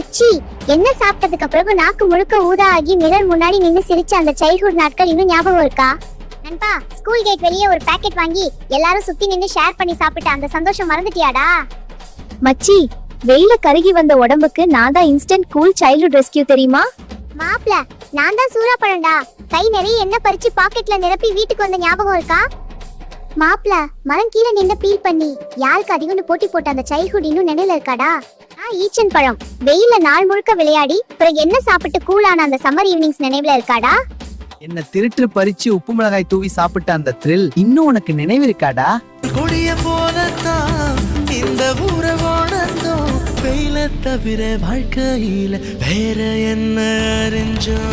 மச்சி, என்ன சாப்பிட்டதுக்கு பிறகு நாக்கு முழுக்க ஊதா ஆகி மிரர் முன்னாடி நின்னு சிரிச்ச அந்த சைல்ட்ஹுட் நாட்கள் இன்னும் ஞாபகம் இருக்கா? நண்பா, ஸ்கூல் கேட் வெளியே ஒரு பாக்கெட் வாங்கி எல்லாரும் சுத்தி நின்னு ஷேர் பண்ணி சாப்பிட்ட அந்த சந்தோஷம் மறந்துட்டியாடா? மச்சி, வெயில கருகி வந்த உடம்புக்கு நான் தான் இன்ஸ்டன்ட் கூல் சைல்ட்ஹுட் ரெஸ்கியூ தெரியுமா? மாப்ள, நான் தான் சூறா பழம்டா. கை நிறைய எண்ணெய் பறிச்சு பாக்கெட்ல நிரப்பி வீட்டுக்கு வந்த ஞாபகம் இருக்கா? மாப்ள, மரம் கீழே நின்று பீல் பண்ணி யாருக்கு அதிகம்னு போட்டி போட்ட அந்த சைல்ட்ஹுட் இன்னும் நினைவுல இருக்காடா? ஈச்சன் பழம் வெயில நாள் முழுக்க விளையாடி பிறகு என்ன சாப்பிட்டு கூலான அந்த சம்மர் ஈவினிங்ஸ் நினைவுல இருக்காடா? என்ன திருட்டு பறிச்சு உப்பு மிளகாய் தூவி சாப்பிட்ட அந்த த்ரில் இன்னும் உனக்கு நினைவு இருக்காடா? கொடிய போலத்தான் இந்த ஊரவோடந்தோம் வெயில தவிர வாழ்க்கையில வேற என்ன அறிஞ்சோம்.